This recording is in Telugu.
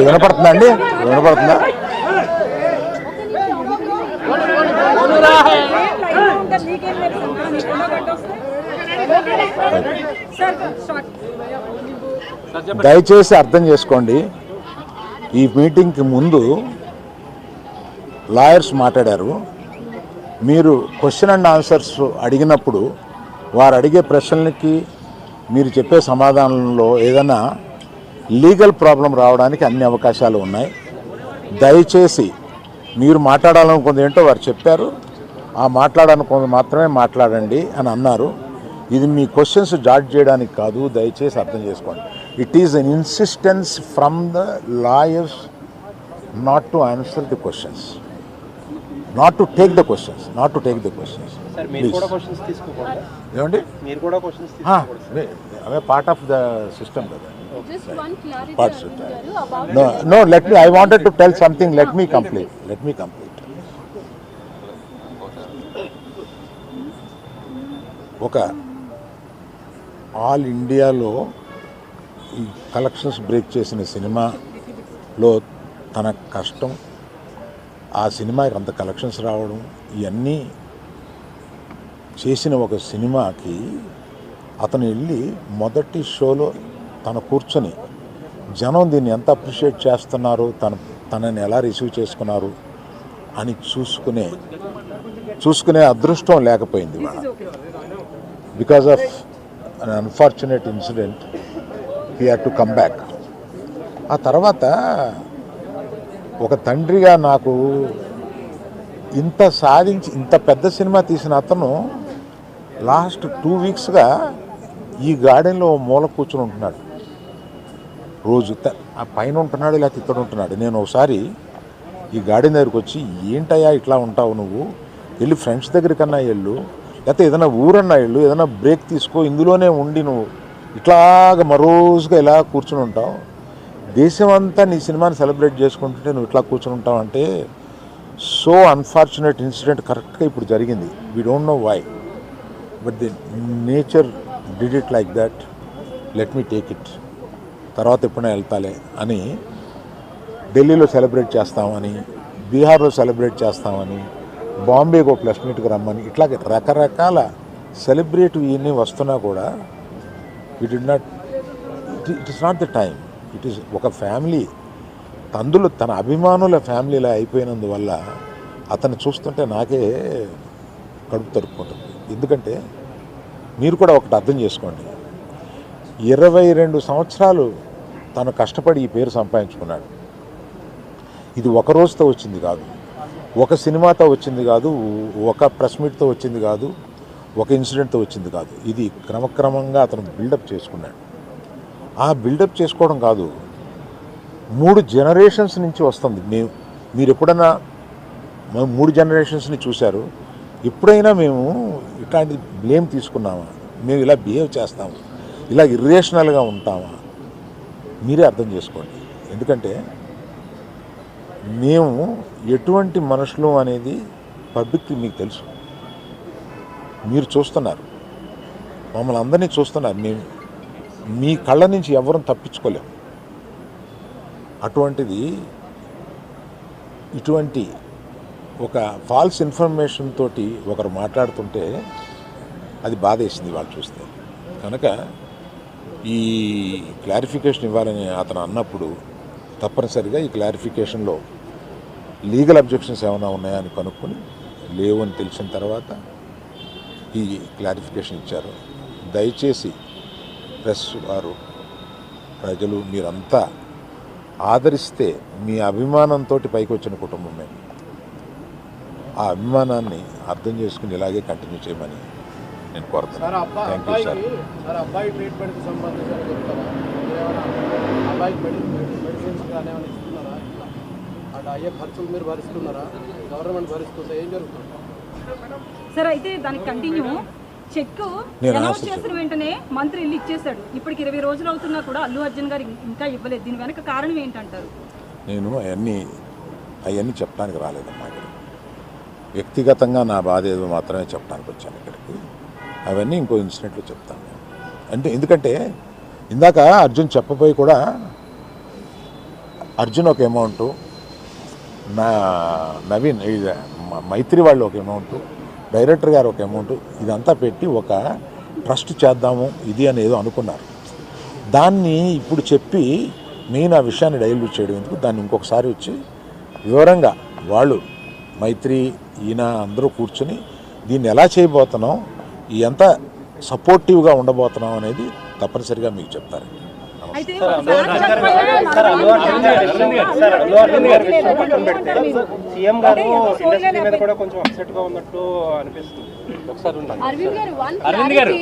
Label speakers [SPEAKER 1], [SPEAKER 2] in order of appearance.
[SPEAKER 1] వినపడుతుందా అండి? వినపడుతుందా? దయచేసి అర్థం చేసుకోండి, ఈ మీటింగ్కి ముందు లాయర్స్ మాట్లాడారు. మీరు క్వశ్చన్ అండ్ ఆన్సర్స్ అడిగినప్పుడు వారు అడిగే ప్రశ్నలకి మీరు చెప్పే సమాధానంలో ఏదైనా లీగల్ ప్రాబ్లం రావడానికి అన్ని అవకాశాలు ఉన్నాయి. దయచేసి మీరు మాట్లాడాలనుకుంది ఏంటో వారు చెప్పారు, ఆ మాట్లాడాలనుకుంది మాత్రమే మాట్లాడండి అని అన్నారు. ఇది మీ క్వశ్చన్స్ జాడ్జ్ చేయడానికి కాదు, దయచేసి అర్థం చేసుకోండి. It is an insistence from the lawyers not to answer the questions, not to take the questions, not to take the questions. ఏమండి, అవే పార్ట్ ఆఫ్ ద సిస్టమ్ కదా. No, let me, I wanted to tell something, let me complete. ఒక ఆల్ ఇండియాలో ఈ కలెక్షన్స్ బ్రేక్ చేసిన సినిమాలో తన కష్టం, ఆ సినిమాకి అంత కలెక్షన్స్ రావడం, ఇవన్నీ చేసిన ఒక సినిమాకి అతను వెళ్ళి మొదటి షోలో తను కూర్చొని జనం దీన్ని ఎంత అప్రిషియేట్ చేస్తున్నారు, తనని ఎలా రిసీవ్ చేసుకున్నారు అని చూసుకునే అదృష్టం లేకపోయింది వాళ్ళ. Because of an unfortunate incident he had to come back. ఆ తర్వాత ఒక తండ్రిగా నాకు ఇంత సాధించి ఇంత పెద్ద సినిమా తీసిన అతను లాస్ట్ 2 వీక్స్గా ఈ గార్డెన్లో మూల కూర్చుని ఉంటున్నాడు. రోజు ఆ పైన ఉంటున్నాడు, లేకపోతే ఇక్కడ ఉంటున్నాడు. నేను ఒకసారి ఈ గార్డెన్ దగ్గరికి వచ్చి, ఏంటయ్యా ఇట్లా ఉంటావు నువ్వు, వెళ్ళి ఫ్రెండ్స్ దగ్గరికన్నా వెళ్ళు, లేకపోతే ఏదైనా ఊరన్నా వెళ్ళు, ఏదైనా బ్రేక్ తీసుకో, ఇందులోనే ఉండి నువ్వు ఇట్లాగ మరోజుగా ఇలా కూర్చుని ఉంటావు, దేశం అంతా నీ సినిమాని సెలబ్రేట్ చేసుకుంటుంటే నువ్వు ఇట్లా కూర్చుని ఉంటావు అంటే, సో అన్ఫార్చునేట్ ఇన్సిడెంట్ కరెక్ట్గా ఇప్పుడు జరిగింది. We don't know why, but the nature did it like that, let me take it, తర్వాత ఎప్పుడైనా వెళ్తాలే అని ఢిల్లీలో సెలబ్రేట్ చేస్తామని, బీహార్లో సెలబ్రేట్ చేస్తామని, బాంబేకి ఒక ప్లస్ మీట్కి రమ్మని, ఇట్లాగే రకరకాల సెలబ్రేట్ ఇవన్నీ వస్తున్నా కూడా it is not the time. It is ఒక ఫ్యామిలీ తందులు తన అభిమానుల ఫ్యామిలీలా అయిపోయినందువల్ల అతన్ని చూస్తుంటే నాకే కడుపు తరుపుకుంటుంది. ఎందుకంటే మీరు కూడా ఒకటి అర్థం చేసుకోండి, 22 సంవత్సరాలు తను కష్టపడి ఈ పేరు సంపాదించుకున్నాడు. ఇది ఒక రోజుతో వచ్చింది కాదు, ఒక సినిమాతో వచ్చింది కాదు, ఒక ప్రెస్ మీట్తో వచ్చింది కాదు, ఒక ఇన్సిడెంట్తో వచ్చింది కాదు. ఇది క్రమక్రమంగా అతను బిల్డప్ చేసుకున్నాడు. ఆ బిల్డప్ చేసుకోవడం కాదు, 3 జనరేషన్స్ నుంచి వస్తుంది. మీరు ఎప్పుడైనా 3 జనరేషన్స్ని చూశారు, ఎప్పుడైనా మేము ఇట్లాంటి బ్లేమ్ తీసుకున్నామా, మేము ఇలా బిహేవ్ చేస్తాము, ఇలా ఇర్రేషనల్గా ఉంటామా? మీరే అర్థం చేసుకోండి. ఎందుకంటే మేము ఎటువంటి మనుషులు అనేది పబ్లిక్కి మీకు తెలుసు, మీరు చూస్తున్నారు, మమ్మల్ని అందరినీ చూస్తున్నారు. మేము మీ కళ్ళ నుంచి ఎవరూ తప్పించుకోలేము. అటువంటిది ఇటువంటి ఒక ఫాల్స్ ఇన్ఫర్మేషన్ తోటి ఒకరు మాట్లాడుతుంటే అది బాధేసింది వాళ్ళు చూస్తే. కనుక ఈ క్లారిఫికేషన్ ఇవ్వాలని అతను అన్నప్పుడు తప్పనిసరిగా ఈ క్లారిఫికేషన్లో లీగల్ అబ్జెక్షన్స్ ఏమైనా ఉన్నాయా అని కనుక్కొని లేవు అని తెలిసిన తర్వాత ఈ క్లారిఫికేషన్ ఇచ్చారు. దయచేసి ప్రెస్ వారు, ప్రజలు మీరంతా ఆదరిస్తే, మీ అభిమానంతో పైకి వచ్చిన కుటుంబం మేము, ఆ అభిమానాన్ని అర్థం చేసుకుని ఇలాగే కంటిన్యూ చేయమని నేను కోరుతున్నాను. Thank you sir.
[SPEAKER 2] అబ్బాయి ట్రీట్మెంట్కి సంబంధించి చెప్తారా, అబ్బాయికి మెడిసిన్స్ కానీ ఏమైనా ఇస్తున్నారా, అటు అయ్యే ఖర్చులు మీరు భరిస్తున్నారా, గవర్నమెంట్ భరిస్తుందా, ఏం జరుగుతుంది
[SPEAKER 3] సార్? అయితే దానికి కంటిన్యూ చెక్ అనౌన్స్ చేసిన వెంటనే మంత్రి ఇల్లు ఇచ్చేసాడు. ఇప్పటికి 20 రోజులు అవుతున్నా కూడా అల్లు అర్జున్ గారు ఇంకా ఇవ్వలేదు. దీని వెనక కారణం ఏంటంటారు?
[SPEAKER 1] నేను అవన్నీ చెప్పడానికి రాలేదమ్మా. ఇక్కడ వ్యక్తిగతంగా నా బాధ ఏదో మాత్రమే చెప్పడానికి వచ్చాను ఇక్కడికి. అవన్నీ ఇంకో ఇన్సిడెంట్లో చెప్తాను. అంటే ఎందుకంటే ఇందాక అర్జున్ చెప్పబోయి కూడా అర్జున్ ఒక అమౌంటు, నవీన్ మైత్రి వాళ్ళు ఒక అమౌంటు, డైరెక్టర్ గారు ఒక అమౌంటు, ఇదంతా పెట్టి ఒక ట్రస్ట్ చేద్దాము ఇది అని ఏదో అనుకున్నారు. దాన్ని ఇప్పుడు చెప్పి మెయిన్ ఆ విషయాన్ని డైల్యూట్ చేయడం ఎందుకు, దాన్ని ఇంకొకసారి వచ్చి వివరంగా వాళ్ళు మైత్రి ఈయన అందరూ కూర్చుని దీన్ని ఎలా చేయబోతున్నాం, ఎంత సపోర్టివ్గా ఉండబోతున్నాం అనేది తప్పనిసరిగా మీకు చెప్తారు.
[SPEAKER 3] అయితే
[SPEAKER 4] సీఎం గారు ఇండస్ట్రీ మీద కూడా కొంచెం అప్సెట్ గా ఉన్నట్టు అనిపిస్తుంది. ఒకసారి
[SPEAKER 3] అరవింద్ గారు